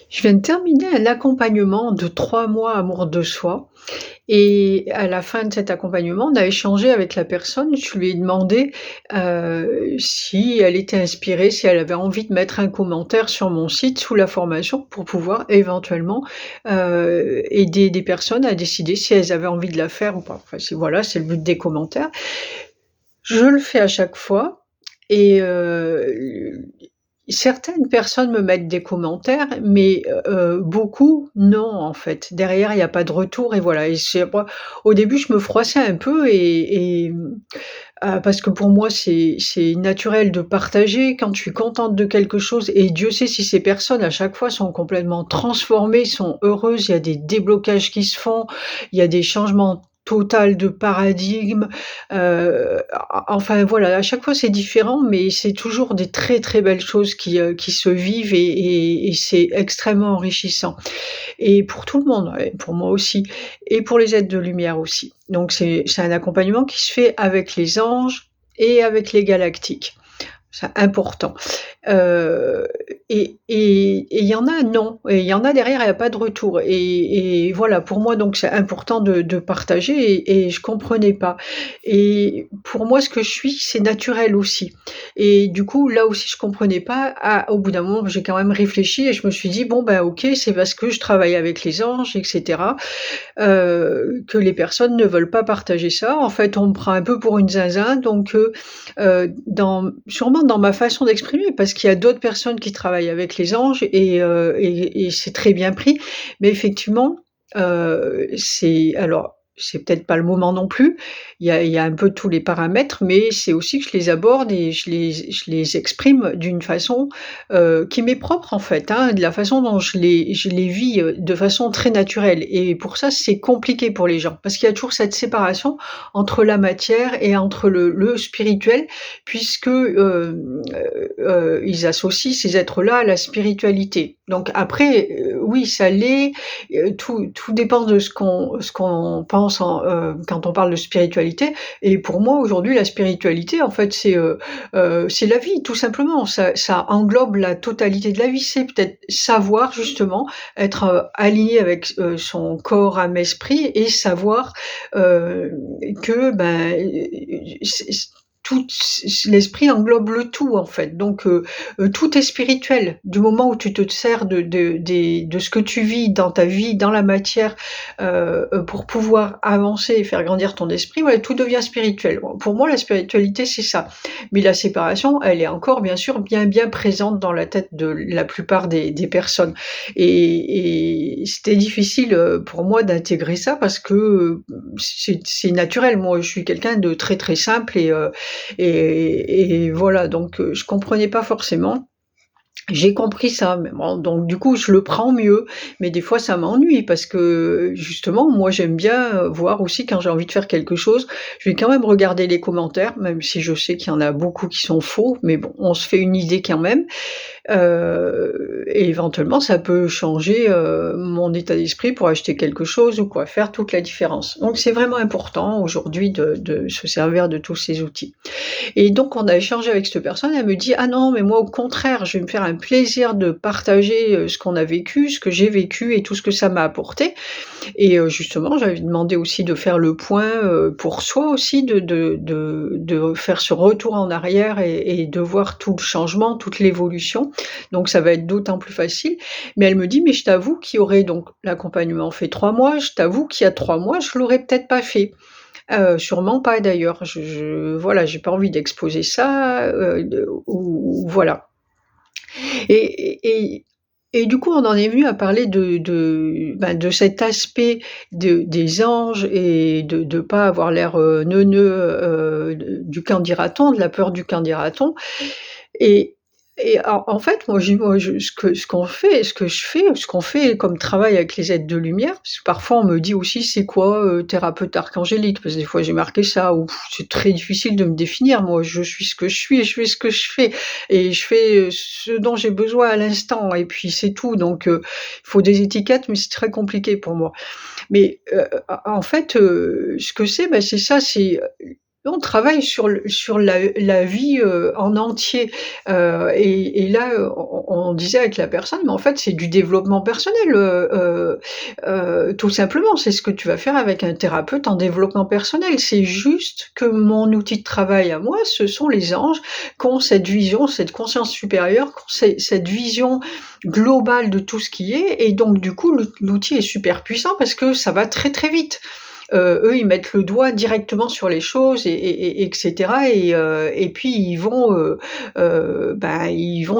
Je viens de terminer un accompagnement de 3 mois amour de soi et à la fin de cet accompagnement, on a échangé avec la personne. Je lui ai demandé, si elle était inspirée, si elle avait envie de mettre un commentaire sur mon site sous la formation pour pouvoir éventuellement, aider des personnes à décider si elles avaient envie de la faire ou pas. Enfin, c'est voilà, c'est le but des commentaires. Je le fais à chaque fois et certaines personnes me mettent des commentaires, mais beaucoup non, en fait. Derrière, il y a pas de retour et voilà et c'est moi au début, je me froissais un peu parce que pour moi, c'est naturel de partager quand je suis contente de quelque chose et Dieu sait si ces personnes, à chaque fois, sont complètement transformées, sont heureuses, il y a des déblocages qui se font, il y a des changements total de paradigme, enfin voilà, à chaque fois c'est différent, mais c'est toujours des très, très belles choses qui se vivent et c'est extrêmement enrichissant et pour tout le monde, ouais, pour moi aussi et pour les êtres de lumière aussi. Donc c'est un accompagnement qui se fait avec les anges et avec les galactiques. C'est important. Heu et il y en a non et il y en a derrière, il y a pas de retour et voilà, pour moi donc c'est important de partager et je comprenais pas et pour moi, ce que je suis, c'est naturel aussi et du coup, là aussi, je comprenais pas. Au bout d'un moment, j'ai quand même réfléchi et je me suis dit: «Bon, ben, OK, c'est parce que je travaille avec les anges et cetera, que les personnes ne veulent pas partager ça. En fait, on me prend un peu pour une zinzin donc dans sûrement dans ma façon d'exprimer parce qu'il y a d'autres personnes qui travaillent avec les anges et c'est très bien pris. Mais effectivement, c'est alors c'est peut-être pas le moment non plus. Il y a un peu tous les paramètres, mais c'est aussi que je les aborde et je les exprime d'une façon, qui m'est propre en fait, hein, de la façon dont je les vis, de façon très naturelle et pour ça, c'est compliqué pour les gens parce qu'il y a toujours cette séparation entre la matière et entre le spirituel puisque, ils associent ces êtres-là à la spiritualité. Donc après, oui, ça l'est, tout dépend de ce qu'on pense quand on parle de spiritualité et pour moi, aujourd'hui, la spiritualité, en fait, c'est la vie, tout simplement. Ça englobe la totalité de la vie. C'est peut-être savoir justement être, aligné avec, son corps, âme, esprit et savoir, heu, que, ben, c'est tout l'esprit englobe le tout, en fait. Donc tout est spirituel. Du moment où tu te sers de ce que tu vis dans ta vie, dans la matière, pour pouvoir avancer et faire grandir ton esprit, ouais, tout devient spirituel. Bon, pour moi, la spiritualité, c'est ça. Mais la séparation, elle est encore bien sûr bien, bien présente dans la tête de la plupart des personnes et c'était difficile, pour moi d'intégrer ça parce que, c'est naturel. Moi, je suis quelqu'un de très, très simple et voilà donc je comprenais pas forcément. J'ai compris ça, mais bon, donc du coup, je le prends mieux, mais des fois ça m'ennuie parce que, justement, moi j'aime bien, voir aussi quand j'ai envie de faire quelque chose, je vais quand même regarder les commentaires, même si je sais qu'il y en a beaucoup qui sont faux, mais bon, on se fait une idée quand même. Et éventuellement, ça peut changer, mon état d'esprit pour acheter quelque chose ou quoi, faire toute la différence. Donc c'est vraiment important aujourd'hui de se servir de tous ces outils. Et donc on a échangé avec cette personne, elle me dit: «Ah non, mais moi au contraire, je vais me faire un plaisir de partager, ce qu'on a vécu, ce que j'ai vécu et tout ce que ça m'a apporté». Et justement, j'avais demandé aussi de faire le point, pour soi aussi, de faire ce retour en arrière et de voir tout le changement, toute l'évolution. Donc ça va être d'autant plus facile. Mais elle me dit: «Mais je t'avoue qu'il y aurait» donc l'accompagnement fait 3 mois, «Je t'avoue qu'il y a 3 mois, je l'aurais peut-être pas fait». Sûrement pas d'ailleurs. Voilà, j'ai pas envie d'exposer ça, de ou voilà. Et et du coup, on en est venu à parler de cet aspect des anges et de pas avoir l'air, neuneux, du «qu'en dira-t-on», de la peur du «qu'en dira-t-on» et en fait, moi je ce que je fais, ce qu'on fait comme travail avec les êtres de lumière, parce que parfois on me dit aussi: «C'est quoi, thérapeute archangélique?» parce que des fois j'ai marqué ça ou c'est très difficile de me définir. Moi, je suis ce que je suis et je fais ce que je fais et je fais, ce dont j'ai besoin à l'instant et puis c'est tout donc il faut des étiquettes mais c'est très compliqué pour moi. Mais en fait, ce que c'est, bah, c'est ça, c'est On travaille sur la vie, en entier, et là, on disait avec la personne: «Mais en fait, c'est du développement personnel, tout simplement. C'est ce que tu vas faire avec un thérapeute en développement personnel. C'est juste que mon outil de travail à moi, ce sont les anges qui ont cette vision, cette conscience supérieure, qui ont cette vision globale de tout ce qui est et donc du coup, l'outil est super puissant parce que ça va très, très vite». Eux, ils mettent le doigt directement sur les choses et cetera et puis ils vont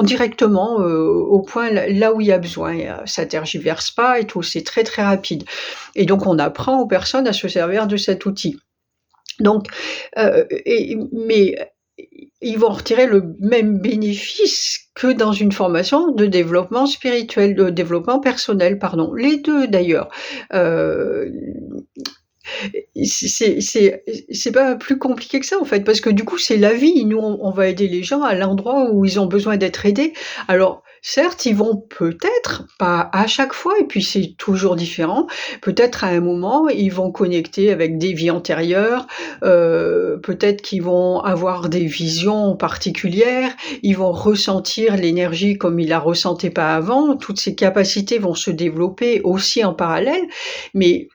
directement, au point là où il y a besoin ça tergiverse pas et tout, c'est très, très rapide et donc on apprend aux personnes à se servir de cet outil. Donc mais ils vont retirer le même bénéfice que dans une formation de développement spirituel, de développement personnel, pardon. Les 2 d'ailleurs. Heu c'est pas plus compliqué que ça, en fait, parce que du coup, c'est la vie. Nous, on va aider les gens à l'endroit où ils ont besoin d'être aidés. Alors, certes, ils vont peut-être, pas à chaque fois et puis c'est toujours différent, peut-être à un moment, ils vont connecter avec des vies antérieures, peut-être qu'ils vont avoir des visions particulières, ils vont ressentir l'énergie comme ils la ressentaient pas avant. Toutes ces capacités vont se développer aussi en parallèle, mais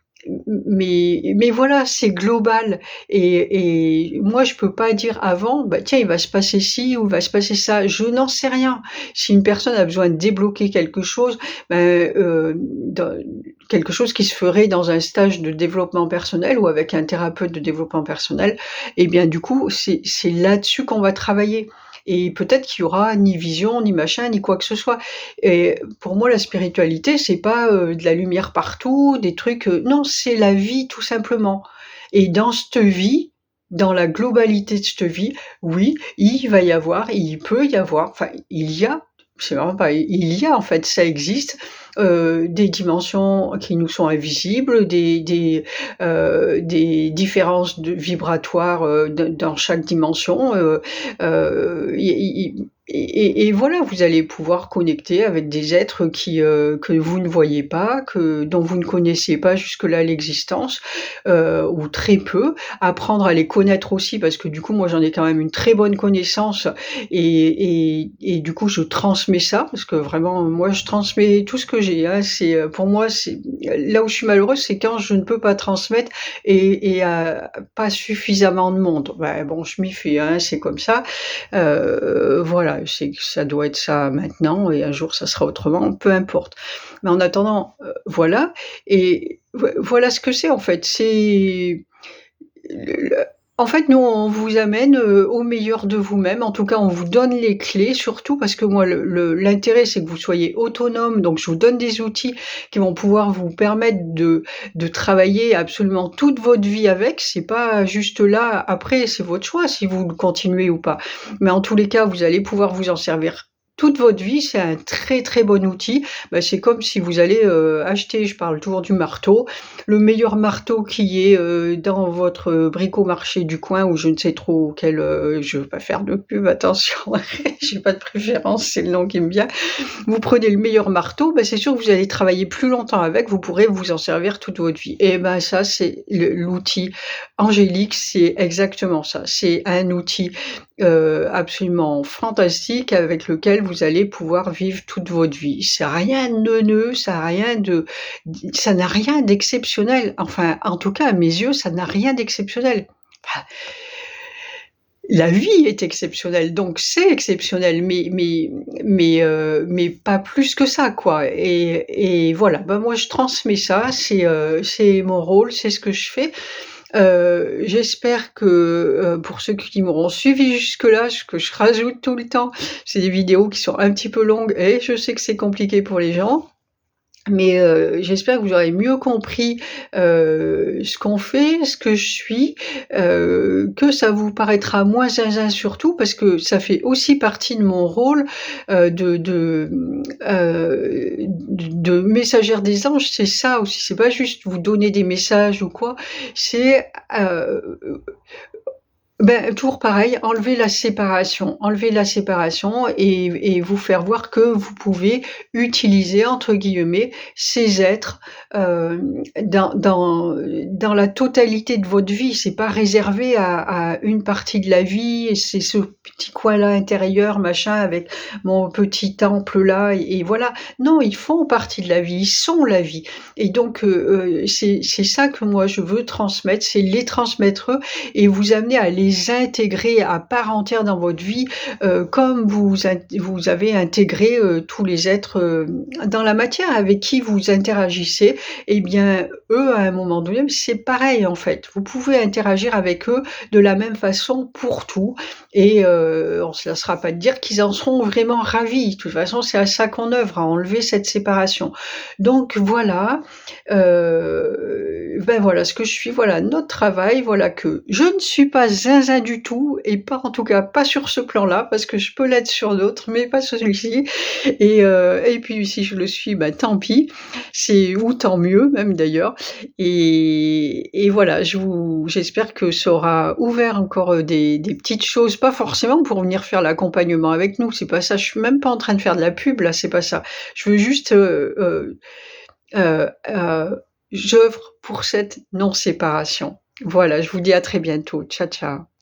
mais voilà, c'est global et moi je peux pas dire avant: «Bah, tiens, il va se passer ci ou il va se passer ça». Je n'en sais rien. Si une personne a besoin de débloquer quelque chose, dans quelque chose qui se ferait dans un stage de développement personnel ou avec un thérapeute de développement personnel et bien du coup, c'est là-dessus qu'on va travailler et peut-être qu'il y aura ni vision, ni machin, ni quoi que ce soit. Et pour moi, la spiritualité, c'est pas, de la lumière partout, des trucs, non, c'est la vie tout simplement et dans cette vie, dans la globalité de cette vie, oui, il peut y avoir, enfin, il y a, c'est vraiment pas il y a en fait, ça existe, des dimensions qui nous sont invisibles, des différences de vibratoires, dans chaque dimension, i et voilà, vous allez pouvoir connecter avec des êtres que vous ne voyez pas, dont vous ne connaissiez pas jusque-là l'existence, ou très peu. Apprendre à les connaître aussi parce que du coup, moi, j'en ai quand même une très bonne connaissance et du coup, je transmets ça parce que vraiment, moi, je transmets tout ce que j'ai, hein. Pour moi, c'est là où je suis malheureuse, c'est quand je ne peux pas transmettre et pas suffisamment de monde. Bah, bon, je m'y fais, hein, c'est comme ça. Voilà, c'est que ça doit être ça maintenant et un jour ça sera autrement, peu importe. Mais en attendant, voilà et voilà ce que c'est en fait. C'est le en fait, nous, on vous amène, au meilleur de vous-même. En tout cas, on vous donne les clés surtout parce que moi, l'intérêt, c'est que vous soyez autonome. Donc je vous donne des outils qui vont pouvoir vous permettre de travailler absolument toute votre vie avec. C'est pas juste là, après, c'est votre choix si vous le continuez ou pas. Mais en tous les cas, vous allez pouvoir vous en servir toute votre vie. C'est un très, très bon outil. Bah, c'est comme si vous allez, acheter, je parle toujours du marteau, le meilleur marteau qui est, dans votre, bricomarché du coin ou je ne sais trop quel, je veux pas faire de pub, attention, j'ai pas de préférence, c'est le nom qui me vient. Vous prenez le meilleur marteau, bah, c'est sûr que vous allez travailler plus longtemps avec, vous pourrez vous en servir toute votre vie et ben, ça, c'est l'outil angélique, c'est exactement ça. C'est un outil, absolument fantastique avec lequel vous allez pouvoir vivre toute votre vie. C'est rien de neuneux, ça n'a rien d'exceptionnel. Enfin, en tout cas, à mes yeux, ça n'a rien d'exceptionnel. Enfin, la vie est exceptionnelle, donc c'est exceptionnel, mais pas plus que ça, quoi et voilà. Bah, moi, je transmets ça, c'est mon rôle, c'est ce que je fais. J'espère que, pour ceux qui m'auront suivi jusque-là, ce que je rajoute tout le temps, c'est des vidéos qui sont un petit peu longues et je sais que c'est compliqué pour les gens. Mais j'espère que vous aurez mieux compris, ce qu'on fait, ce que je suis, que ça vous paraîtra moins zinzin surtout parce que ça fait aussi partie de mon rôle, de messagère des anges, c'est ça aussi. C'est pas juste vous donner des messages ou quoi, c'est, Ben, toujours pareil, enlever la séparation et vous faire voir que vous pouvez utiliser, entre guillemets, «ces êtres», dans la totalité de votre vie. C'est pas réservé à une partie de la vie et c'est ce petit coin-là intérieur, machin, avec mon petit temple là et voilà. Non, ils font partie de la vie, ils sont la vie et donc c'est ça que moi je veux transmettre, c'est les transmettre eux et vous amener à les intégrer à part entière dans votre vie, comme vous avez intégré, tous les êtres, dans la matière avec qui vous interagissez et bien, eux, à un moment donné, c'est pareil, en fait. Vous pouvez interagir avec eux de la même façon pour tout et on se lassera pas de dire qu'ils en seront vraiment ravis. De toute façon, c'est à ça qu'on œuvre, à enlever cette séparation. Donc voilà, ben, voilà ce que je suis, voilà notre travail, voilà que je ne suis pas zinzin du tout et pas en tout cas pas sur ce plan-là parce que je peux l'être sur d'autres, mais pas sur celui-ci et puis si je le suis, bah, tant pis, c'est ou tant mieux même d'ailleurs et voilà, j'espère que ça aura ouvert encore, des petites choses, pas forcément pour venir faire l'accompagnement avec nous, c'est pas ça, je suis même pas en train de faire de la pub là, c'est pas ça. Je veux juste, j'œuvre pour cette non-séparation. Voilà, je vous dis à très bientôt. Ciao, ciao.